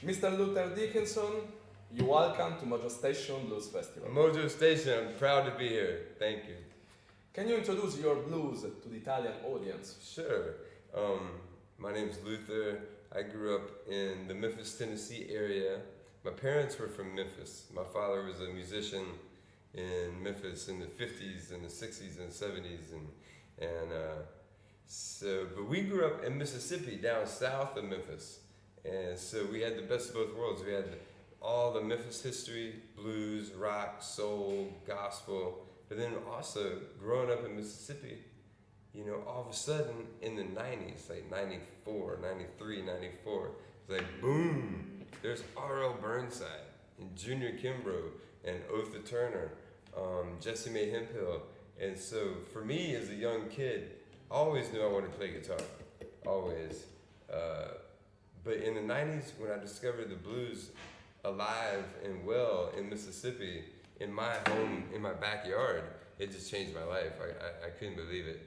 Mr. Luther Dickinson, you're welcome to Mojo Station Blues Festival. Mojo Station, I'm proud to be here. Thank you. Can you introduce your blues to the Italian audience? Sure. My name's Luther. I grew up in the Memphis, Tennessee area. My parents were from Memphis. My father was a musician in Memphis in the 50s and the 60s and 70s. But we grew up in Mississippi, down south of Memphis. And so we had the best of both worlds. We had all the Memphis history, blues, rock, soul, gospel. But then also, growing up in Mississippi, you know, all of a sudden in the 90s, like 94, 93, 94, it's like boom, there's R.L. Burnside and Junior Kimbrough and Otha Turner, Jesse May Hemphill. And so for me as a young kid, I always knew I wanted to play guitar, always. But in the 90s, when I discovered the blues alive and well in Mississippi, in my home, in my backyard, it just changed my life. I couldn't believe it.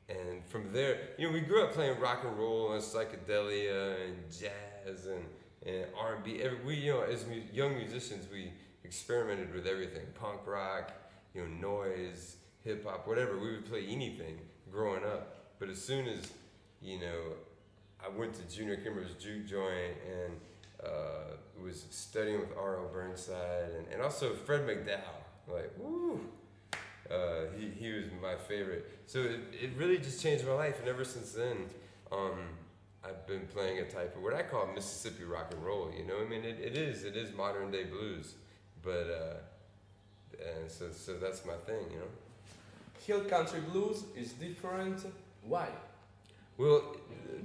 And from there, you know, we grew up playing rock and roll and psychedelia and jazz and R&B. We, you know, as young musicians, we experimented with everything: punk rock, you know, noise, hip hop, whatever. We would play anything growing up. But as soon as, you know, I went to Junior Kimbrough's juke joint and was studying with R.L. Burnside and also Fred McDowell. Like, woo! He was my favorite. So it really just changed my life. And ever since then, I've been playing a type of what I call Mississippi rock and roll. You know, I mean, it is modern day blues, but and so that's my thing. You know, Hill country blues is different. Why? well,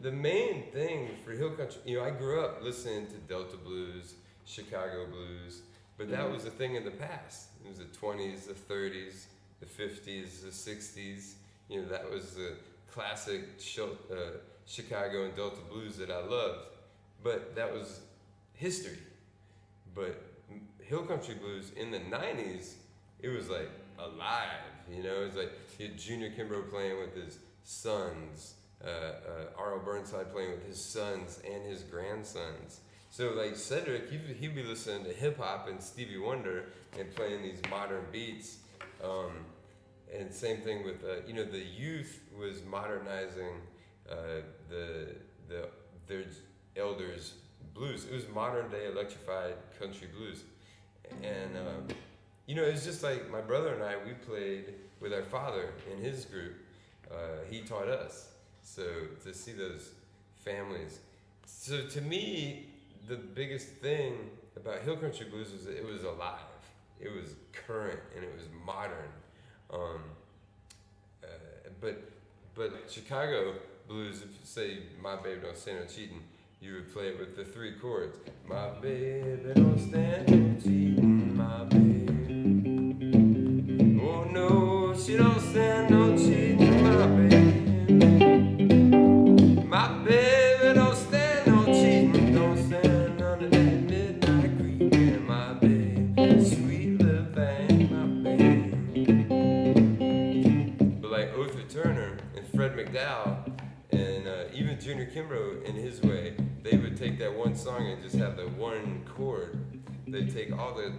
the main thing for hill country, you know, I grew up listening to Delta blues, Chicago blues, but that was a thing in the past. It was the 20s, the 30s, the 50s, the 60s. You know, that was the classic Chicago and Delta blues that I loved. But that was history. But hill country blues in the 90s, it was like alive. You know, it was like you had Junior Kimbrough playing with his sons, R.L. Burnside playing with his sons and his grandsons. So like Cedric, he'd be listening to hip hop and Stevie Wonder and playing these modern beats. And same thing with you know, the youth was modernizing their elders' blues. It was modern day electrified country blues, and you know, it's just like my brother and I. We played with our father in his group. He taught us. So to see those families. So to me, the biggest thing about hill country blues was that it was alive. It was current and it was modern. But Chicago blues, if you say "My baby don't stand no cheating," you would play it with the 3 chords. My baby don't stand no cheating, my baby. Oh no, she don't stand no cheating, my baby. My baby don't stand no cheating, don't stand under that midnight creeping, my baby. Sweet little thing, my baby. But like Othar Turner and Fred McDowell and even Junior Kimbrough in his way, they would take that one song and just have the one chord. They'd take all the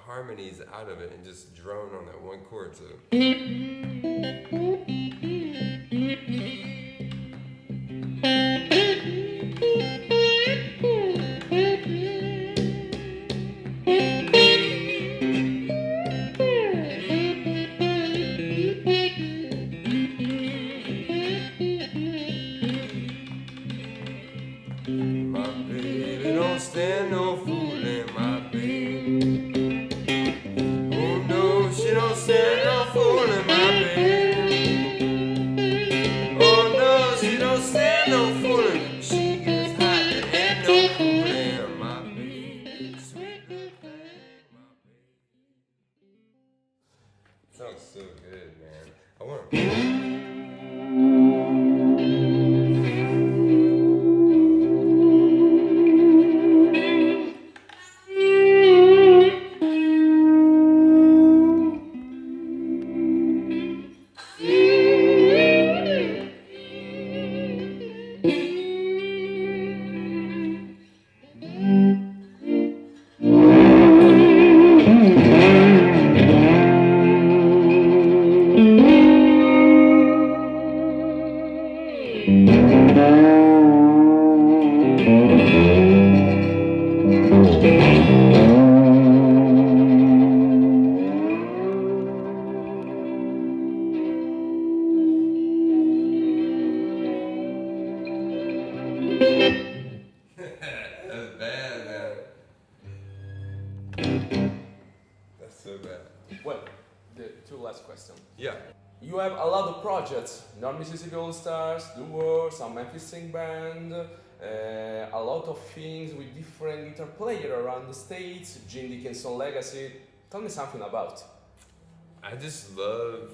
harmonies out of it and just drone on that one chord. So my baby don't stand no fooling, my baby. Oh no, she don't stand no fooling, my baby. Oh no, she don't stand no fooling. She gets hot and ain't no cooling, my baby. Sweet little thing, my baby. Sounds so good, man. I want to. That's bad, man. That's so bad. Well, the 2 last questions. Yeah. You have a lot of projects, North Mississippi All Stars, Duo, some Memphis Sing Band, a lot of things with different guitar players around the states, Jim Dickinson legacy. Tell me something about. I just love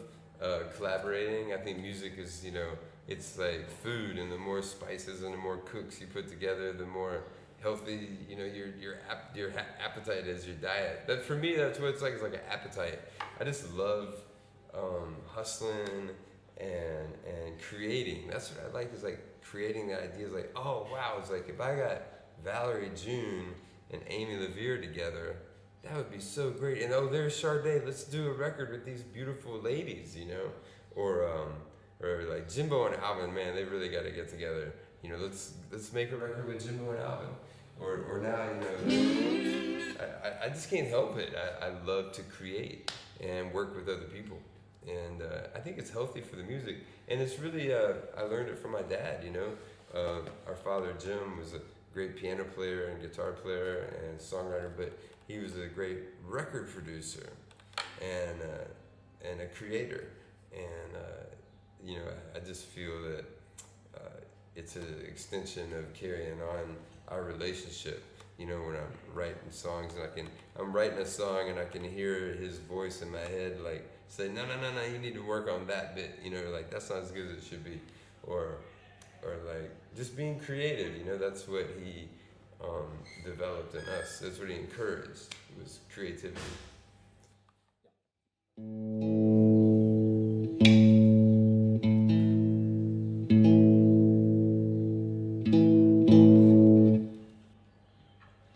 collaborating. I think music is, you know, it's like food, and the more spices and the more cooks you put together, the more healthy, you know, your appetite is, your diet. That for me, that's what it's like. It's like an appetite. I just love hustling and creating. That's what I like, is like creating the ideas. Like, oh wow, it's like if I got Valerie June and Amy LaVere together, that would be so great. And oh, there's Sade. Let's do a record with these beautiful ladies, you know, or like Jimbo and Alvin. Man, they really got to get together. You know, let's make a record with Jimbo and Alvin. Or now, you know, I just can't help it. I love to create and work with other people. And I think it's healthy for the music. And it's really, I learned it from my dad, you know. Our father, Jim, was a great piano player and guitar player and songwriter, but he was a great record producer and a creator. And, you know, I just feel that it's an extension of carrying on our relationship. You know, when I'm writing songs and I'm writing a song and I can hear his voice in my head, like, say, no, you need to work on that bit. You know, like, that's not as good as it should be. Or like, just being creative, you know, that's what he developed in us. That's what he encouraged, was creativity.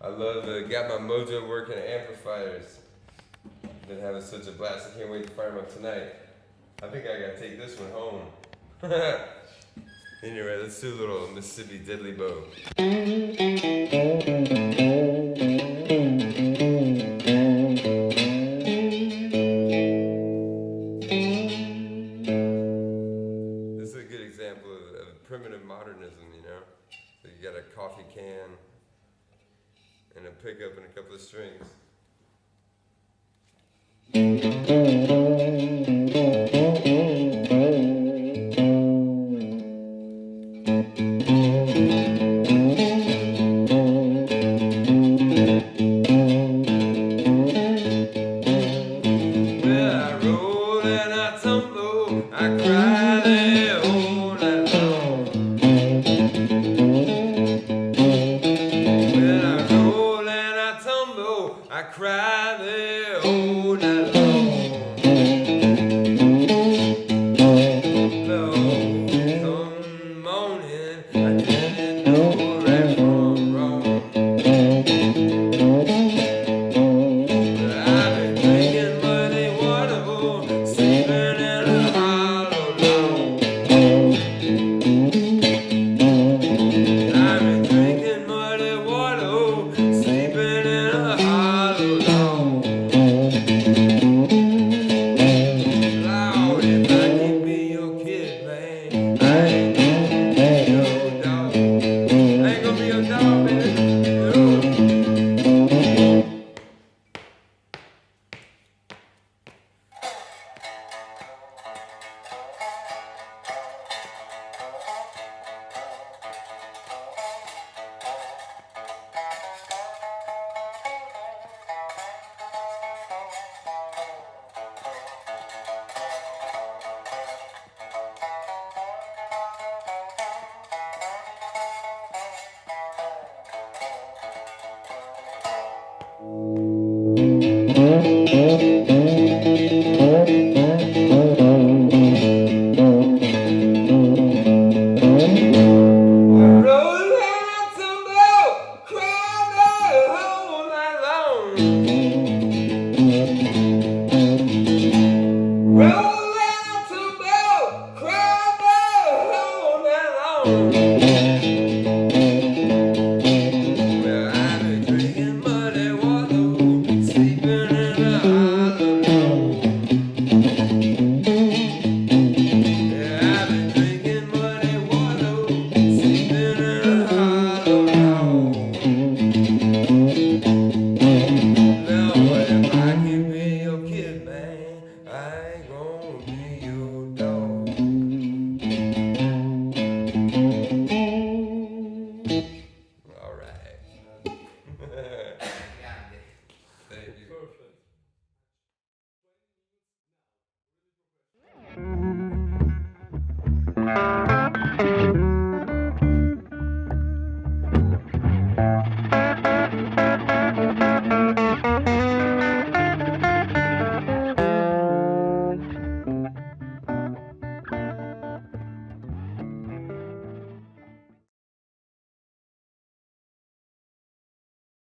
I love got my Mojo working amplifiers. Been having such a blast. I can't wait to fire them up tonight. I think I gotta take this one home. Anyway, let's do a little Mississippi Diddley Bow. This is a good example of primitive modernism, you know? So you got a coffee can and a pickup and a couple of strings.